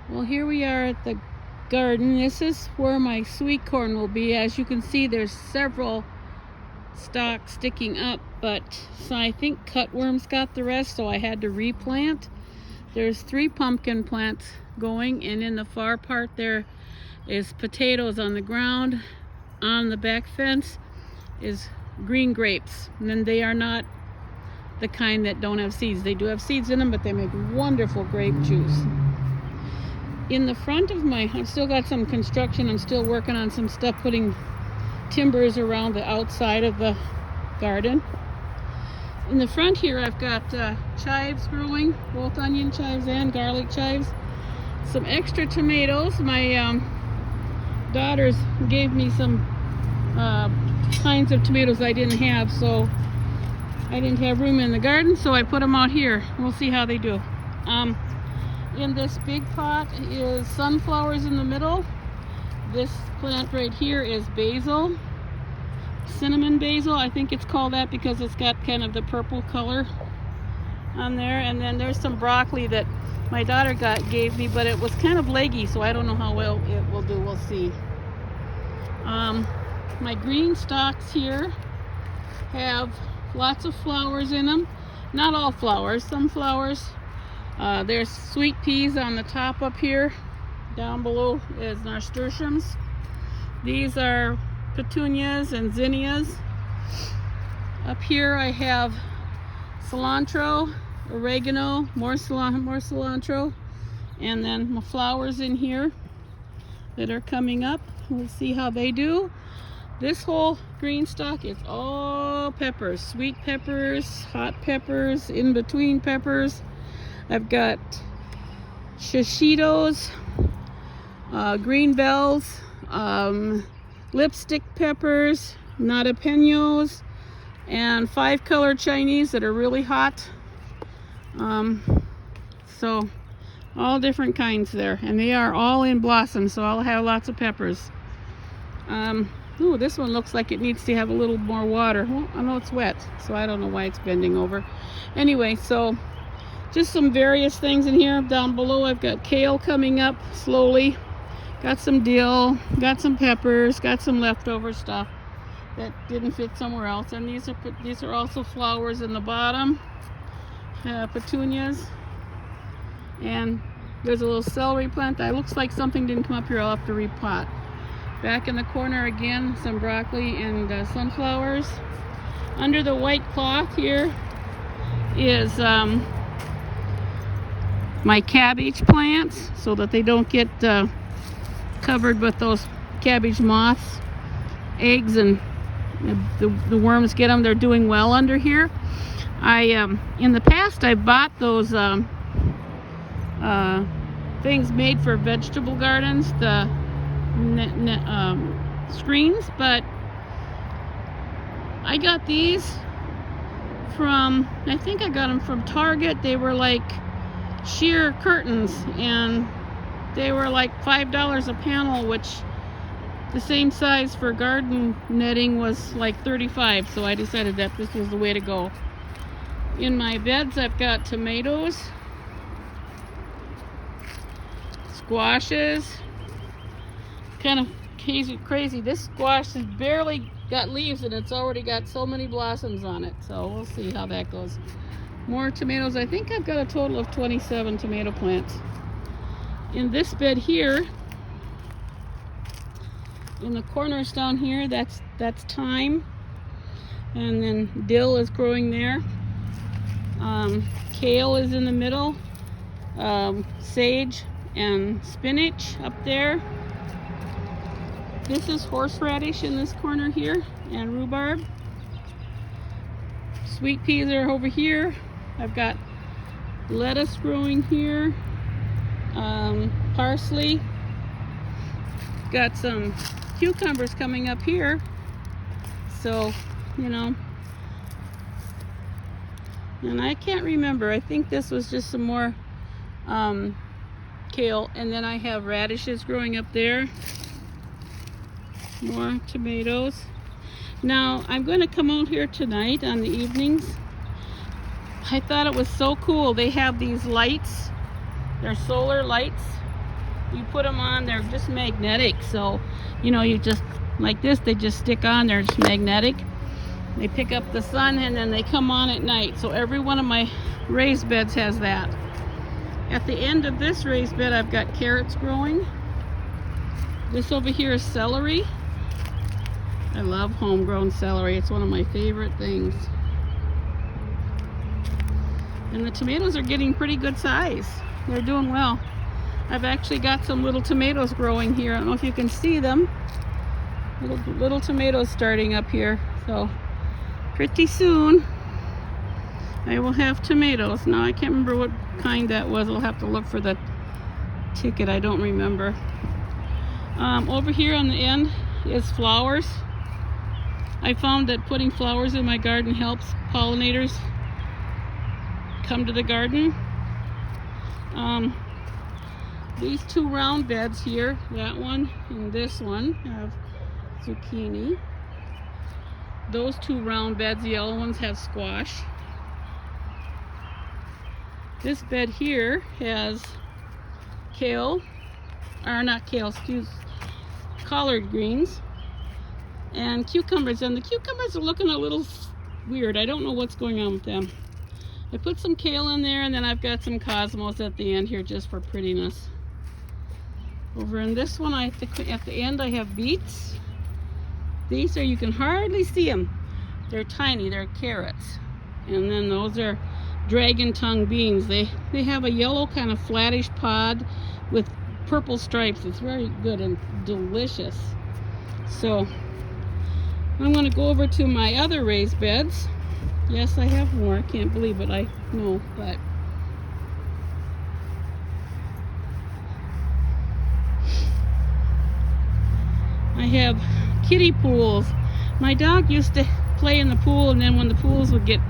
Well, here we are at the garden. This is where my sweet corn will be. As you can see, there's several stalks sticking up, but so I think cutworms got the rest, so I had to replant. There's 3 pumpkin plants going, and in the far part there is potatoes on the ground. On the back fence is green grapes, and then they are not the kind that don't have seeds. They do have seeds in them, but they make wonderful grape juice. In the front of I've still got some construction. I'm still working on some stuff, putting timbers around the outside of the garden. In the front here, I've got chives growing, both onion chives and garlic chives. Some extra tomatoes. My daughters gave me some kinds of tomatoes I didn't have, so I didn't have room in the garden, so I put them out here. We'll see how they do. In this big pot is sunflowers in the middle. This plant right here is basil, cinnamon basil. I think it's called that because it's got kind of the purple color on there. And then there's some broccoli that my daughter gave me, but it was kind of leggy, so I don't know how well it will do. We'll see. My green stalks here have lots of flowers in them. Not all flowers, some flowers. There's sweet peas on the top up here. Down below is nasturtiums. These are petunias and zinnias. Up here I have cilantro, oregano, more cilantro, and then flowers in here that are coming up. We'll see how they do. This whole green stalk is all peppers, sweet peppers, hot peppers, in between peppers. I've got shishitos, green bells, lipstick peppers, jalapenos, and 5-color Chinese that are really hot. So all different kinds there, and they are all in blossom, so I'll have lots of peppers. Ooh, this one looks like it needs to have a little more water. Well, I know it's wet, so I don't know why it's bending over. Anyway, so just some various things in here. Down below I've got kale coming up slowly. Got some dill, got some peppers, got some leftover stuff that didn't fit somewhere else. And these are also flowers in the bottom. Petunias. And there's a little celery plant that looks like something didn't come up here. I'll have to repot. Back in the corner again, some broccoli and sunflowers. Under the white cloth here is my cabbage plants, so that they don't get covered with those cabbage moths, eggs, and the worms get them. They're doing well under here. In the past I bought those things made for vegetable gardens, the screens, but I got these from, I think I got them from Target. They were like sheer curtains, and they were like $5 a panel, which the same size for garden netting was like $35, so I decided that this was the way to go. In my beds I've got tomatoes, squashes, kind of crazy. This squash has barely got leaves and it's already got so many blossoms on it, so we'll see how that goes. More tomatoes. I think I've got a total of 27 tomato plants. In this bed here, in the corners down here, that's thyme, and then dill is growing there. Kale is in the middle, sage and spinach up there. This is horseradish in this corner here, and rhubarb. Sweet peas are over here. I've got lettuce growing here, parsley. Got some cucumbers coming up here. So, you know, and I can't remember. I think this was just some more kale, and then I have radishes growing up there. More tomatoes. Now I'm going to come out here tonight on the evenings. I thought it was so cool. They have these lights. They're solar lights you put them on, they're just magnetic. So, you know, you just, like this, they just stick on, they're just magnetic. They pick up the sun and then they come on at night. So every one of my raised beds has that. At the end of this raised bed, I've got carrots growing. This over here is celery. I love homegrown celery. It's one of my favorite things. And the tomatoes are getting pretty good size. They're doing well. I've actually got some little tomatoes growing here. I don't know if you can see them. Little tomatoes starting up here. So pretty soon I will have tomatoes. Now I can't remember what kind that was. I'll have to look for the ticket. I don't remember. Over here on the end is flowers. I found that putting flowers in my garden helps pollinators come to the garden. These two round beds here, that one and this one, have zucchini. Those two round beds, the yellow ones, have squash. This bed here has kale, or not kale, collard greens and cucumbers, and the cucumbers are looking a little weird. I don't know what's going on with them. I put some kale in there, and then I've got some cosmos at the end here just for prettiness. Over in this one, at the end, I have beets. These are, you can hardly see them. They're tiny, they're carrots. And then those are dragon tongue beans. They have a yellow kind of flattish pod with purple stripes. It's very good and delicious. So I'm going to go over to my other raised beds. Yes, I have more. I can't believe it. I know, but I have kiddie pools. My dog used to play in the pool, and then when the pools would get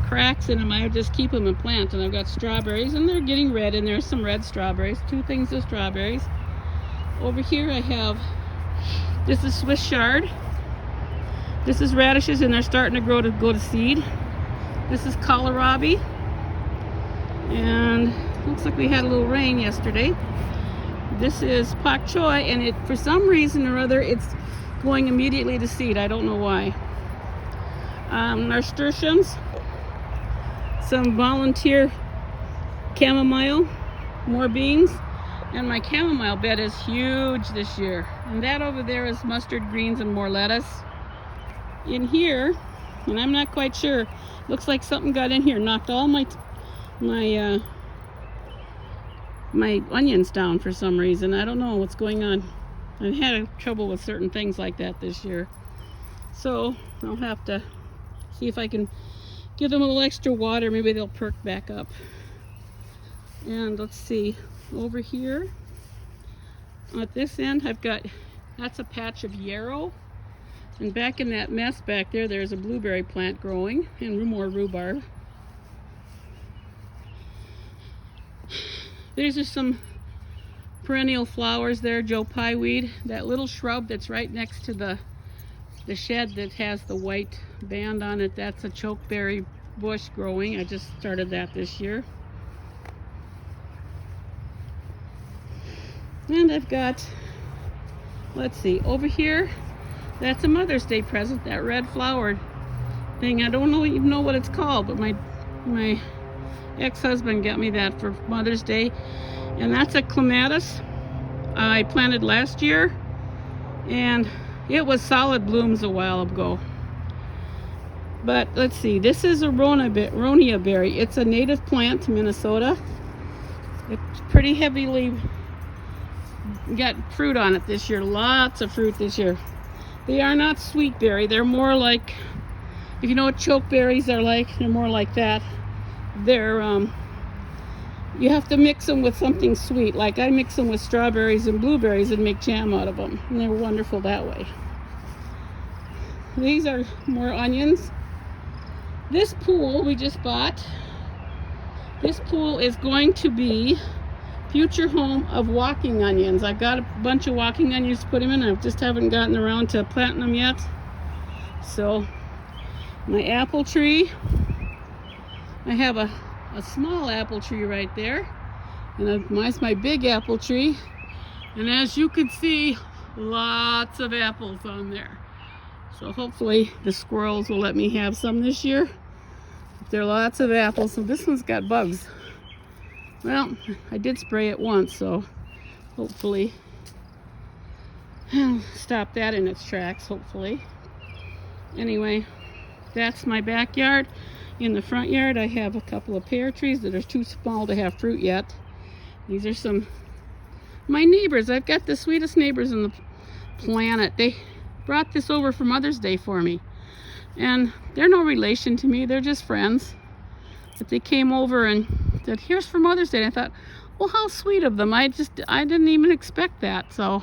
cracks in them, I would just keep them and plant. And I've got strawberries, and they're getting red, and there's some red strawberries. 2 things of strawberries. Over here I have, this is Swiss chard. This is radishes, and they're starting to go to seed. This is kohlrabi, and looks like we had a little rain yesterday. This is pak choi, and it, for some reason or other, it's going immediately to seed. I don't know why. Nasturtiums, some volunteer chamomile, more beans, and my chamomile bed is huge this year. And that over there is mustard greens and more lettuce. In here, and I'm not quite sure, looks like something got in here, knocked all my onions down for some reason. I don't know what's going on. I've had trouble with certain things like that this year. So I'll have to see if I can give them a little extra water. Maybe they'll perk back up. And let's see, over here at this end, I've got, that's a patch of yarrow. And back in that mess back there, there's a blueberry plant growing and more rhubarb. These are some perennial flowers there, Joe Pye weed. That little shrub that's right next to the shed that has the white band on it, that's a chokeberry bush growing. I just started that this year. And I've got, let's see, over here, that's a Mother's Day present, that red flowered thing. I don't even know what it's called, but my ex-husband got me that for Mother's Day. And that's a clematis I planted last year, and it was solid blooms a while ago. But let's see, this is a ronia berry. It's a native plant to Minnesota. It's pretty heavily got fruit on it this year, lots of fruit this year. They are not sweet berry. They're more like, if you know what chokeberries are like, they're more like that. They're, you have to mix them with something sweet. Like I mix them with strawberries and blueberries and make jam out of them. And they're wonderful that way. These are more onions. This pool we just bought, this pool is going to be future home of walking onions. I've got a bunch of walking onions to put them in. I just haven't gotten around to planting them yet. So my apple tree, I have a small apple tree right there, and my big apple tree. And as you can see, lots of apples on there. So hopefully the squirrels will let me have some this year. There are lots of apples. So this one's got bugs. Well, I did spray it once, so hopefully I'll stop that in its tracks, hopefully. Anyway, that's my backyard. In the front yard, I have a couple of pear trees that are too small to have fruit yet. These are some my neighbors. I've got the sweetest neighbors on the planet. They brought this over for Mother's Day for me. And they're no relation to me. They're just friends. But they came over and said, here's for Mother's Day. And I thought, well, how sweet of them. I didn't even expect that. So,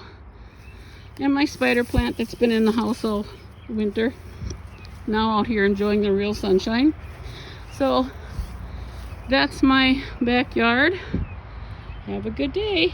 and my spider plant that's been in the house all winter. Now out here enjoying the real sunshine. So that's my backyard. Have a good day.